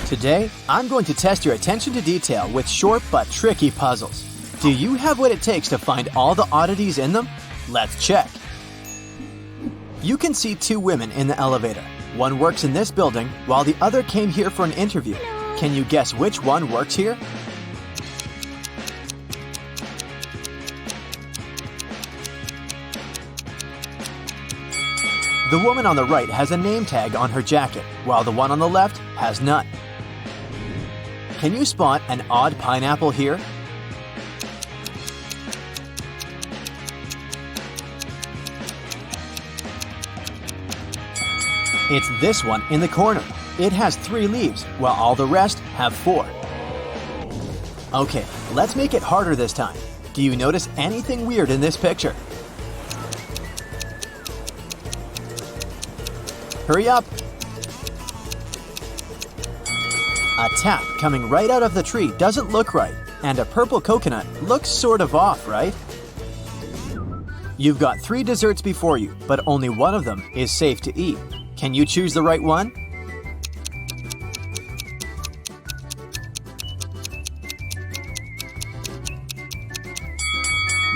Today, I'm going to test your attention to detail with short but tricky puzzles. Do you have what it takes to find all the oddities in them? Let's check. You can see two women in the elevator. One works in this building, while the other came here for an interview. Can you guess which one works here? The woman on the right has a name tag on her jacket, while the one on the left has none. Can you spot an odd pineapple here? It's this one in the corner. It has 3 leaves, while all the rest have 4. Okay, let's make it harder this time. Do you notice anything weird in this picture? Hurry up! A tap coming right out of the tree doesn't look right, and a purple coconut looks sort of off, right? You've got 3 desserts before you, but only one of them is safe to eat. Can you choose the right one?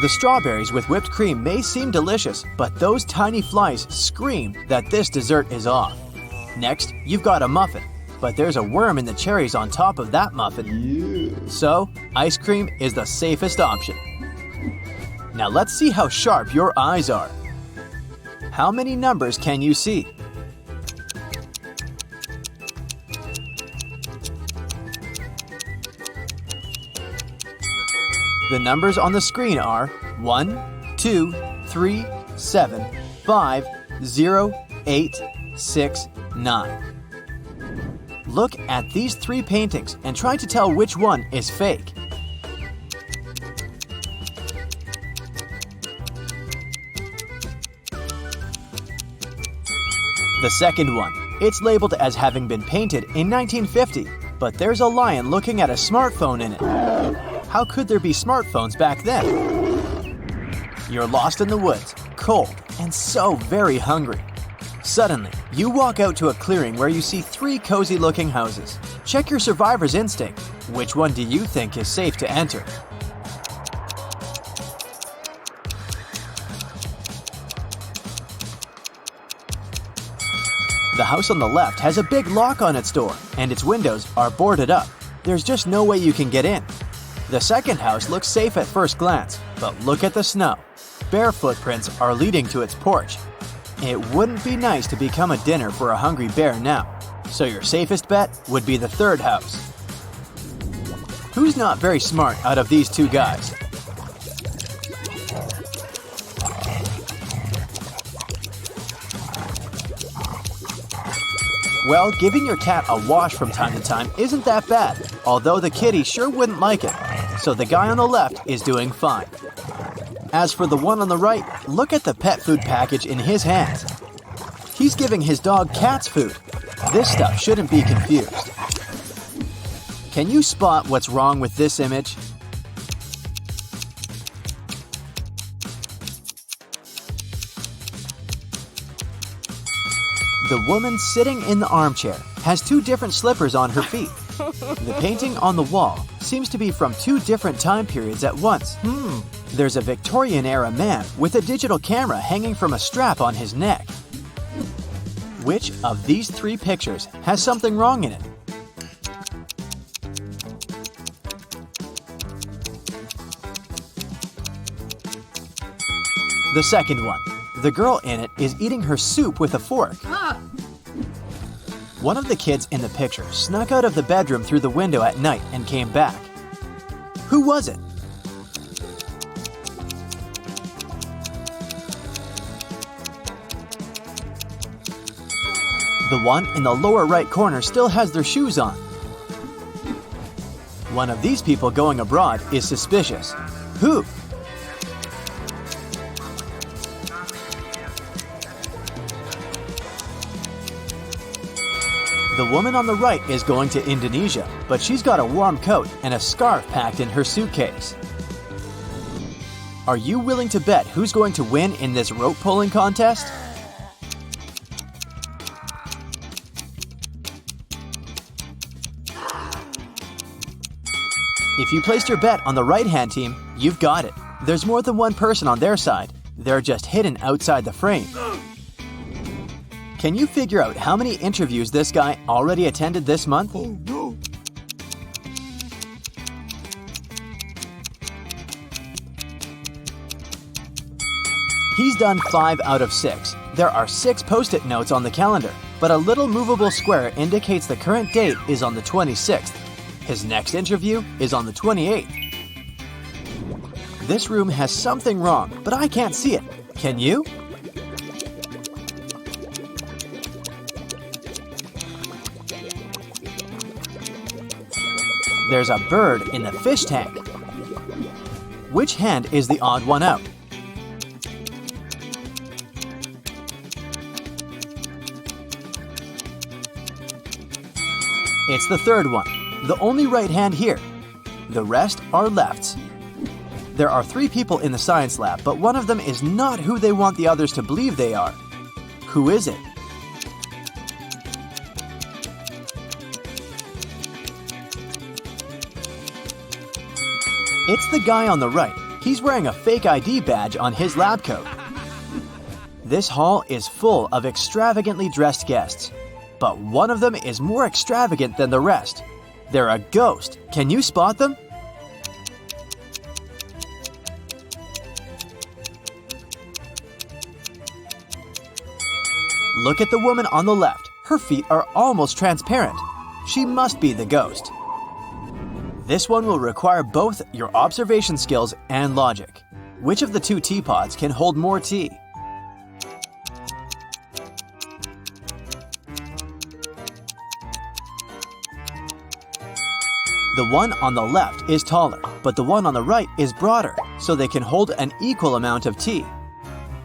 The strawberries with whipped cream may seem delicious, but those tiny flies scream that this dessert is off. Next, you've got a muffin, but there's a worm in the cherries on top of that muffin. So, ice cream is the safest option. Now let's see how sharp your eyes are. How many numbers can you see? The numbers on the screen are 1, 2, 3, 7, 5, 0, 8, 6, 9. Look at these 3 paintings and try to tell which one is fake. The second one. It's labeled as having been painted in 1950, but there's a lion looking at a smartphone in it. How could there be smartphones back then? You're lost in the woods, cold, and so very hungry. Suddenly, you walk out to a clearing where you see 3 cozy-looking houses. Check your survivor's instinct. Which one do you think is safe to enter? The house on the left has a big lock on its door, and its windows are boarded up. There's just no way you can get in. The second house looks safe at first glance, but look at the snow. Bare footprints are leading to its porch. It wouldn't be nice to become a dinner for a hungry bear now, so your safest bet would be the third house. Who's not very smart out of these 2 guys? Well, giving your cat a wash from time to time isn't that bad, although the kitty sure wouldn't like it, so the guy on the left is doing fine. As for the one on the right, look at the pet food package in his hands. He's giving his dog cat's food. This stuff shouldn't be confused. Can you spot what's wrong with this image? The woman sitting in the armchair has 2 different slippers on her feet. The painting on the wall seems to be from 2 different time periods at once. There's a Victorian-era man with a digital camera hanging from a strap on his neck. Which of these 3 pictures has something wrong in it? The second one. The girl in it is eating her soup with a fork. One of the kids in the picture snuck out of the bedroom through the window at night and came back. Who was it? The one in the lower right corner still has their shoes on. One of these people going abroad is suspicious. Who? The woman on the right is going to Indonesia, but she's got a warm coat and a scarf packed in her suitcase. Are you willing to bet who's going to win in this rope pulling contest? If you placed your bet on the right-hand team, you've got it. There's more than one person on their side. They're just hidden outside the frame. Can you figure out how many interviews this guy already attended this month? Oh no! He's done 5 out of 6. There are 6 post-it notes on the calendar, but a little movable square indicates the current date is on the 26th. His next interview is on the 28th. This room has something wrong, but I can't see it. Can you? There's a bird in the fish tank. Which hand is the odd one out? It's the third one, the only right hand here. The rest are lefts. There are 3 people in the science lab, but one of them is not who they want the others to believe they are. Who is it? It's the guy on the right. He's wearing a fake ID badge on his lab coat. This hall is full of extravagantly dressed guests, but one of them is more extravagant than the rest. They're a ghost. Can you spot them? Look at the woman on the left. Her feet are almost transparent. She must be the ghost. This one will require both your observation skills and logic. Which of the 2 teapots can hold more tea? The one on the left is taller, but the one on the right is broader, so they can hold an equal amount of tea.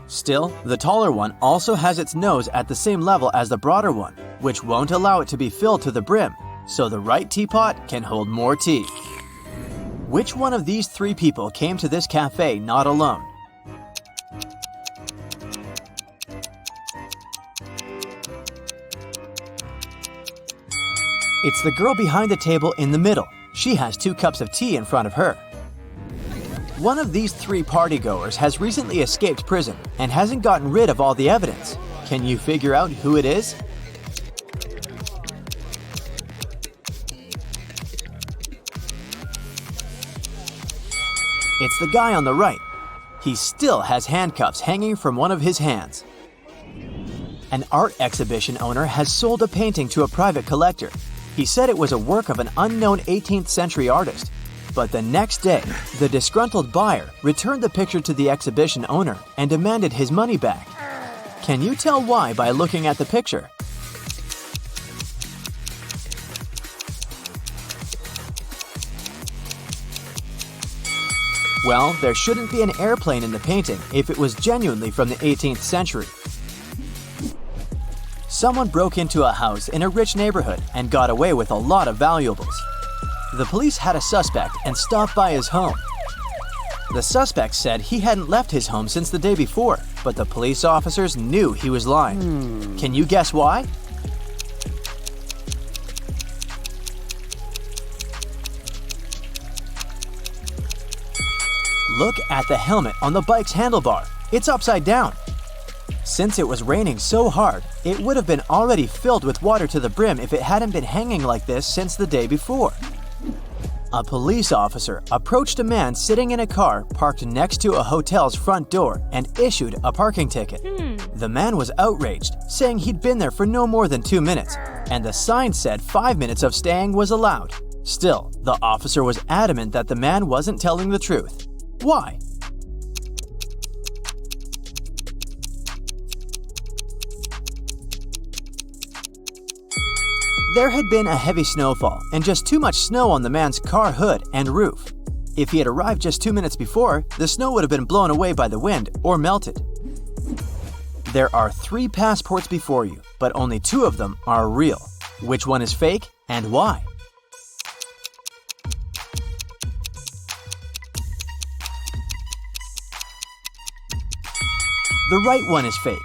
Still, the taller one also has its nose at the same level as the broader one, which won't allow it to be filled to the brim, so the right teapot can hold more tea. Which one of these 3 people came to this cafe not alone? It's the girl behind the table in the middle. She has 2 cups of tea in front of her. One of these 3 partygoers has recently escaped prison and hasn't gotten rid of all the evidence. Can you figure out who it is? It's the guy on the right. He still has handcuffs hanging from one of his hands. An art exhibition owner has sold a painting to a private collector. He said it was a work of an unknown 18th century artist. But the next day, the disgruntled buyer returned the picture to the exhibition owner and demanded his money back. Can you tell why by looking at the picture? Well, there shouldn't be an airplane in the painting if it was genuinely from the 18th century. Someone broke into a house in a rich neighborhood and got away with a lot of valuables. The police had a suspect and stopped by his home. The suspect said he hadn't left his home since the day before, but the police officers knew he was lying. Can you guess why? Look at the helmet on the bike's handlebar. It's upside down. Since it was raining so hard, it would have been already filled with water to the brim if it hadn't been hanging like this since the day before. A police officer approached a man sitting in a car parked next to a hotel's front door and issued a parking ticket. The man was outraged, saying he'd been there for no more than 2 minutes, and the sign said 5 minutes of staying was allowed. Still, the officer was adamant that the man wasn't telling the truth. Why? There had been a heavy snowfall and just too much snow on the man's car hood and roof. If he had arrived just 2 minutes before, the snow would have been blown away by the wind or melted. There are 3 passports before you, but only 2 of them are real. Which one is fake and why? The right one is fake.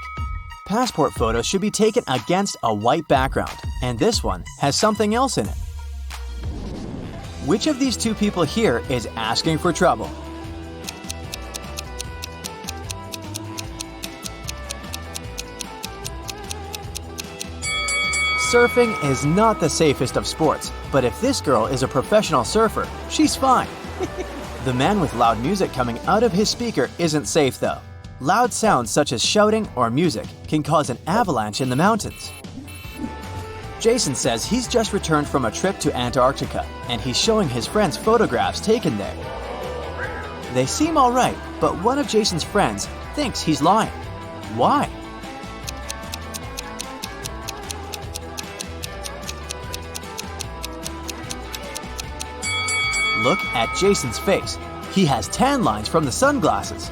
Passport photos should be taken against a white background, and this one has something else in it. Which of these two people here is asking for trouble? Surfing is not the safest of sports, but if this girl is a professional surfer, she's fine. The man with loud music coming out of his speaker isn't safe though. Loud sounds such as shouting or music can cause an avalanche in the mountains. Jason says he's just returned from a trip to Antarctica and he's showing his friends photographs taken there. They seem alright, but one of Jason's friends thinks he's lying. Why? Look at Jason's face. He has tan lines from the sunglasses.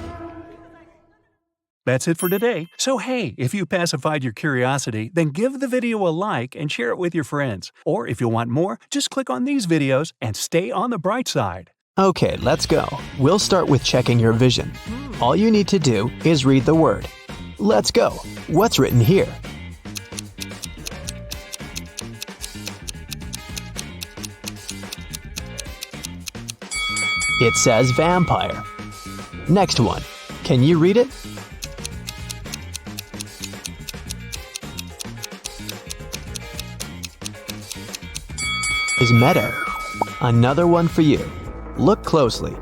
That's it for today. So hey, if you pacified your curiosity, then give the video a like and share it with your friends. Or if you want more, just click on these videos and stay on the bright side. Okay, let's go. We'll start with checking your vision. All you need to do is read the word. Let's go. What's written here? It says vampire. Next one. Can you read it? Is meadow. Another one for you. Look closely.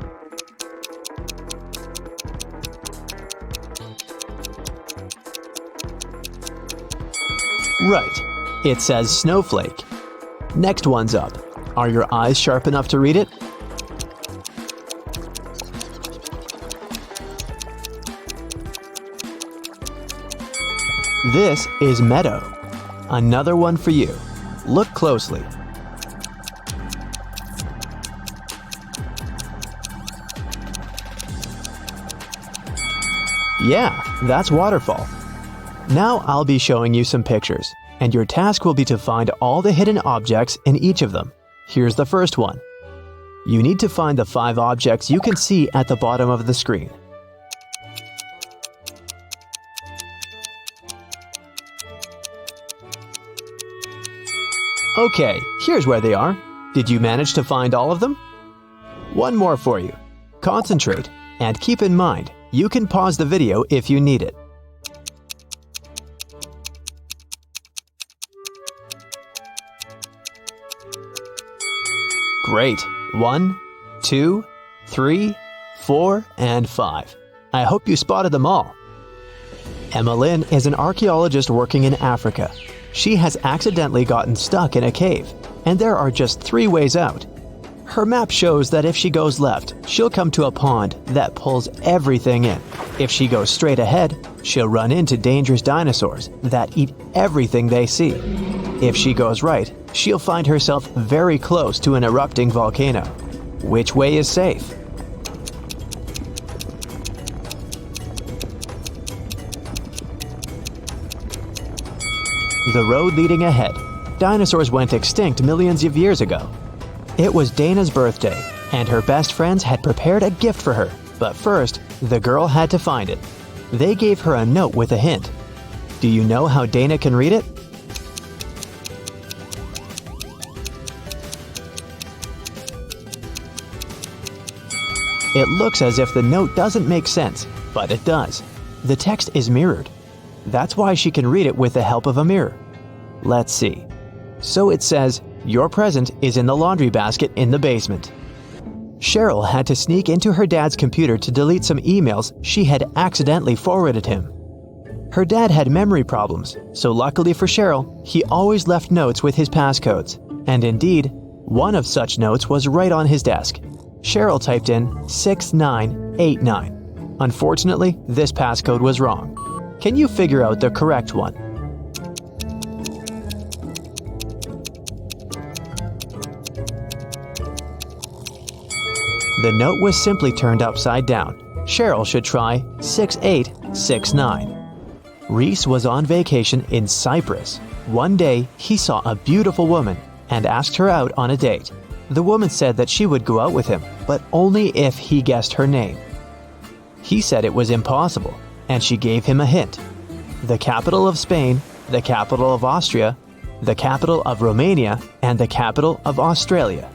Right. It says snowflake. Next one's up. Are your eyes sharp enough to read it? This is meadow. Another one for you. Look closely. Yeah, that's waterfall. Now I'll be showing you some pictures, and your task will be to find all the hidden objects in each of them. Here's the first one. You need to find the 5 objects you can see at the bottom of the screen. Okay, here's where they are. Did you manage to find all of them? One more for you. Concentrate, and keep in mind, you can pause the video if you need it. Great. 1, 2, 3, 4, and 5. I hope you spotted them all. Emma Lynn is an archaeologist working in Africa. She has accidentally gotten stuck in a cave, and there are just 3 ways out. Her map shows that if she goes left, she'll come to a pond that pulls everything in. If she goes straight ahead, she'll run into dangerous dinosaurs that eat everything they see. If she goes right, she'll find herself very close to an erupting volcano. Which way is safe? The road leading ahead. Dinosaurs went extinct millions of years ago. It was Dana's birthday, and her best friends had prepared a gift for her. But first, the girl had to find it. They gave her a note with a hint. Do you know how Dana can read it? It looks as if the note doesn't make sense, but it does. The text is mirrored. That's why she can read it with the help of a mirror. Let's see. So it says, your present is in the laundry basket in the basement. Cheryl had to sneak into her dad's computer to delete some emails she had accidentally forwarded him. Her dad had memory problems, so luckily for Cheryl, he always left notes with his passcodes. And indeed, one of such notes was right on his desk. Cheryl typed in 6989. Unfortunately, this passcode was wrong. Can you figure out the correct one? The note was simply turned upside down. Cheryl should try 6869. Reese was on vacation in Cyprus. One day, he saw a beautiful woman and asked her out on a date. The woman said that she would go out with him, but only if he guessed her name. He said it was impossible, and she gave him a hint. The capital of Spain, the capital of Austria, the capital of Romania, and the capital of Australia.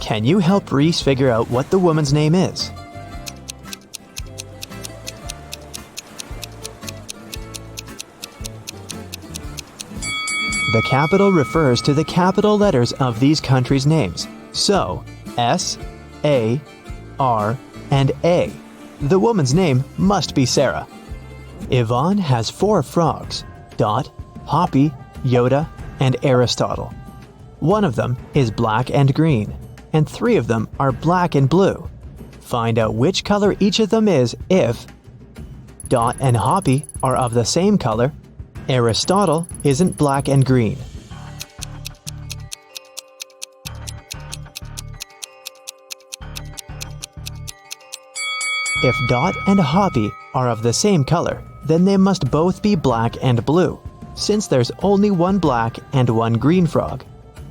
Can you help Reese figure out what the woman's name is? The capital refers to the capital letters of these countries' names. So, S, A, R, and A. The woman's name must be Sarah. Yvonne has 4 frogs: Dot, Hoppy, Yoda, and Aristotle. One of them is black and green, and 3 of them are black and blue. Find out which color each of them is if Dot and Hoppy are of the same color, Aristotle isn't black and green. If Dot and Hoppy are of the same color, then they must both be black and blue, since there's only one black and one green frog.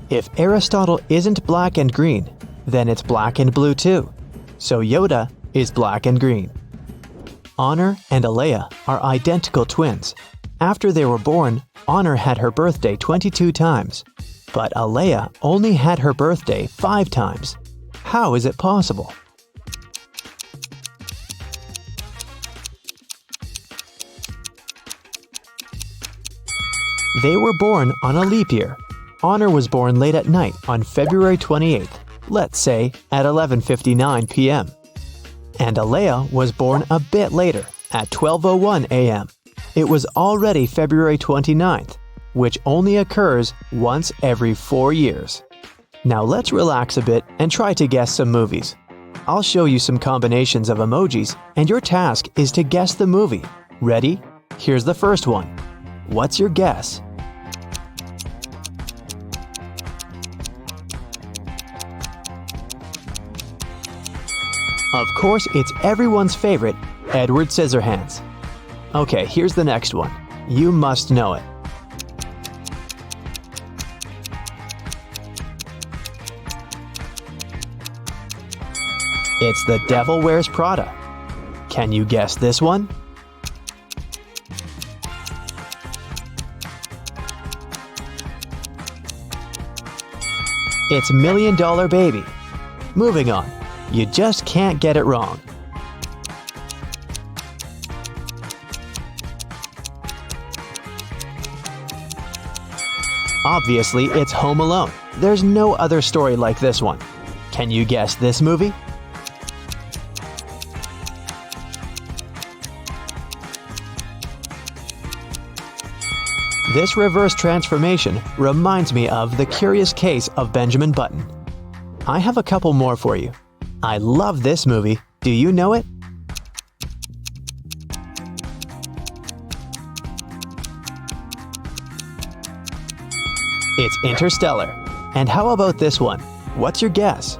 If Aristotle isn't black and green, then it's black and blue too. So Yoda is black and green. Honor and Alea are identical twins. After they were born, Honor had her birthday 22 times, but Alea only had her birthday 5 times. How is it possible? They were born on a leap year. Honor was born late at night on February 28th, let's say at 11:59 p.m. And Alea was born a bit later, at 12:01 a.m. It was already February 29th, which only occurs once every 4 years. Now let's relax a bit and try to guess some movies. I'll show you some combinations of emojis, and your task is to guess the movie. Ready? Here's the first one. What's your guess? Of course, it's everyone's favorite, Edward Scissorhands. Okay, here's the next one. You must know it. It's The Devil Wears Prada. Can you guess this one? It's $1 Million Baby. Moving on. You just can't get it wrong. Obviously, it's Home Alone. There's no other story like this one. Can you guess this movie? This reverse transformation reminds me of The Curious Case of Benjamin Button. I have a couple more for you. I love this movie. Do you know it? It's Interstellar. And how about this one? What's your guess?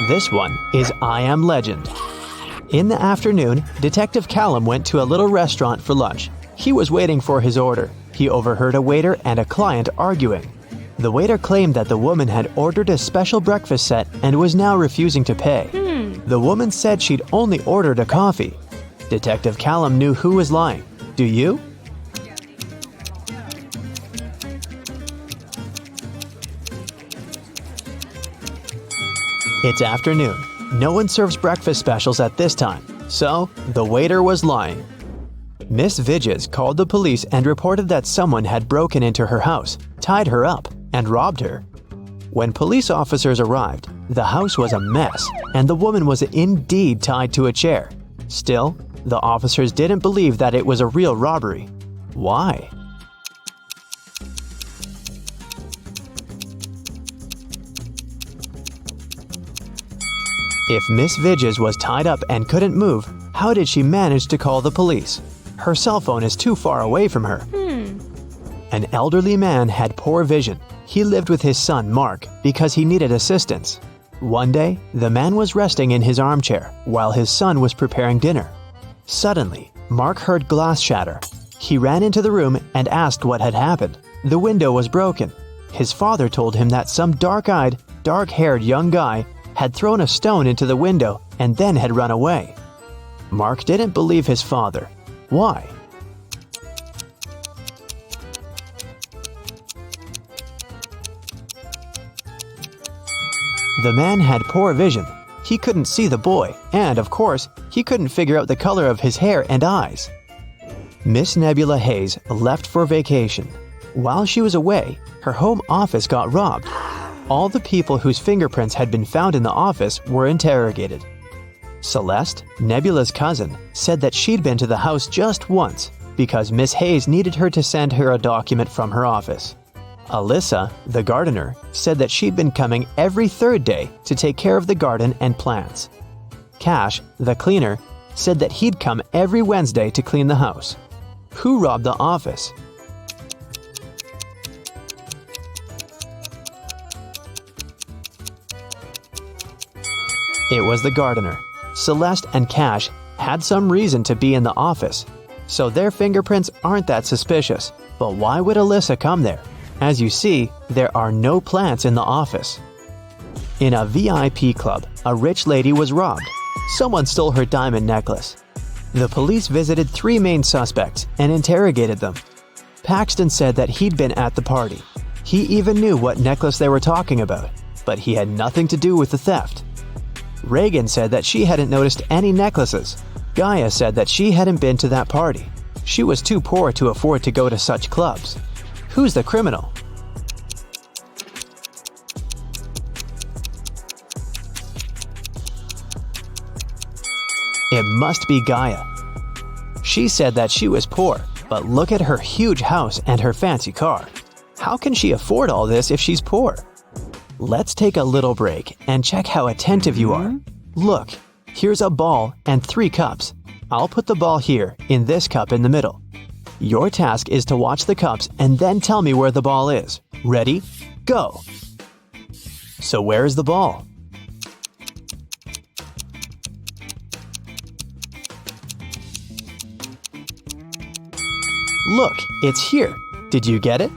This one is I Am Legend. In the afternoon, Detective Callum went to a little restaurant for lunch. He was waiting for his order. He overheard a waiter and a client arguing. The waiter claimed that the woman had ordered a special breakfast set and was now refusing to pay. The woman said she'd only ordered a coffee. Detective Callum knew who was lying. Do you? It's afternoon. No one serves breakfast specials at this time, so the waiter was lying. Miss Vidges called the police and reported that someone had broken into her house, tied her up, and robbed her. When police officers arrived, the house was a mess, and the woman was indeed tied to a chair. Still, the officers didn't believe that it was a real robbery. Why? If Miss Vidges was tied up and couldn't move, how did she manage to call the police? Her cell phone is too far away from her. An elderly man had poor vision. He lived with his son, Mark, because he needed assistance. One day, the man was resting in his armchair while his son was preparing dinner. Suddenly, Mark heard glass shatter. He ran into the room and asked what had happened. The window was broken. His father told him that some dark-eyed, dark-haired young guy had thrown a stone into the window and then had run away. Mark didn't believe his father. Why? The man had poor vision. He couldn't see the boy, and of course, he couldn't figure out the color of his hair and eyes. Miss Nebula Hayes left for vacation. While she was away, her home office got robbed. All the people whose fingerprints had been found in the office were interrogated. Celeste, Nebula's cousin, said that she'd been to the house just once because Miss Hayes needed her to send her a document from her office. Alyssa, the gardener, said that she'd been coming every third day to take care of the garden and plants. Cash, the cleaner, said that he'd come every Wednesday to clean the house. Who robbed the office? It was the gardener. Celeste and Cash had some reason to be in the office, so their fingerprints aren't that suspicious. But why would Alyssa come there? As you see, there are no plants in the office. In a VIP club, a rich lady was robbed. Someone stole her diamond necklace. The police visited 3 main suspects and interrogated them. Paxton said that he'd been at the party. He even knew what necklace they were talking about, but he had nothing to do with the theft. Reagan said that she hadn't noticed any necklaces. Gaia said that she hadn't been to that party. She was too poor to afford to go to such clubs. Who's the criminal? It must be Gaia. She said that she was poor, but look at her huge house and her fancy car. How can she afford all this if she's poor? Let's take a little break and check how attentive you are. Look, here's a ball and 3 cups. I'll put the ball here, in this cup in the middle. Your task is to watch the cups and then tell me where the ball is. Ready? Go! So where's the ball? Look, it's here. Did you get it?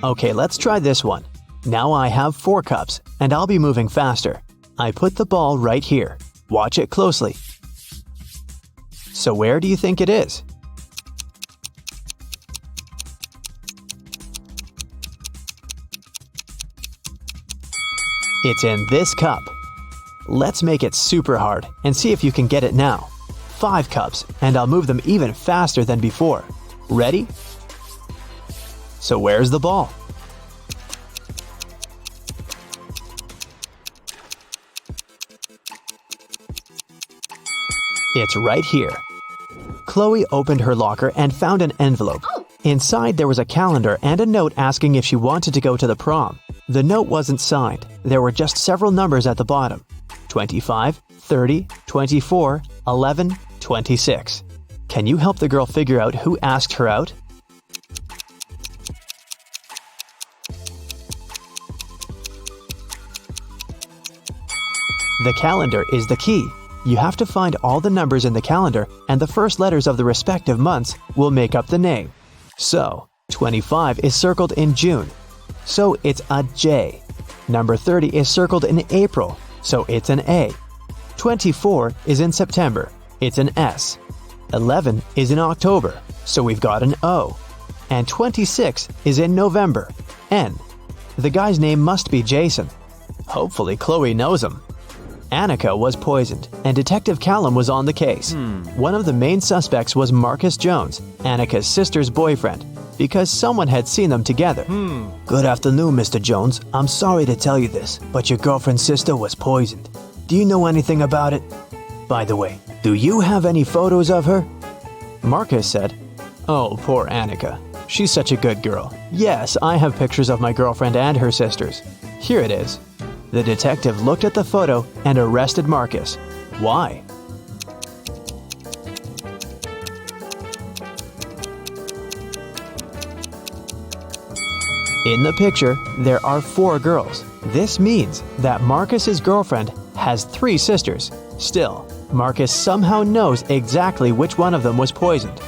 Okay, let's try this one. Now I have 4 cups, and I'll be moving faster. I put the ball right here. Watch it closely. So where do you think it is? It's in this cup. Let's make it super hard and see if you can get it now. 5 cups, and I'll move them even faster than before. Ready? So where's the ball? It's right here. Chloe opened her locker and found an envelope. Inside there was a calendar and a note asking if she wanted to go to the prom. The note wasn't signed. There were just several numbers at the bottom. 25, 30, 24, 11, 26. Can you help the girl figure out who asked her out? The calendar is the key. You have to find all the numbers in the calendar, and the first letters of the respective months will make up the name. So, 25 is circled in June, so it's a J. Number 30 is circled in April, so it's an A. 24 is in September, it's an S. 11 is in October, so we've got an O. And 26 is in November, N. The guy's name must be Jason. Hopefully Chloe knows him. Annika was poisoned, and Detective Callum was on the case. One of the main suspects was Marcus Jones, Annika's sister's boyfriend, because someone had seen them together. Good afternoon, Mr. Jones. I'm sorry to tell you this, but your girlfriend's sister was poisoned. Do you know anything about it? By the way, do you have any photos of her? Marcus said, "Oh, poor Annika. She's such a good girl. Yes, I have pictures of my girlfriend and her sisters. Here it is." The detective looked at the photo and arrested Marcus. Why? In the picture, there are 4 girls. This means that Marcus's girlfriend has 3 sisters. Still, Marcus somehow knows exactly which one of them was poisoned.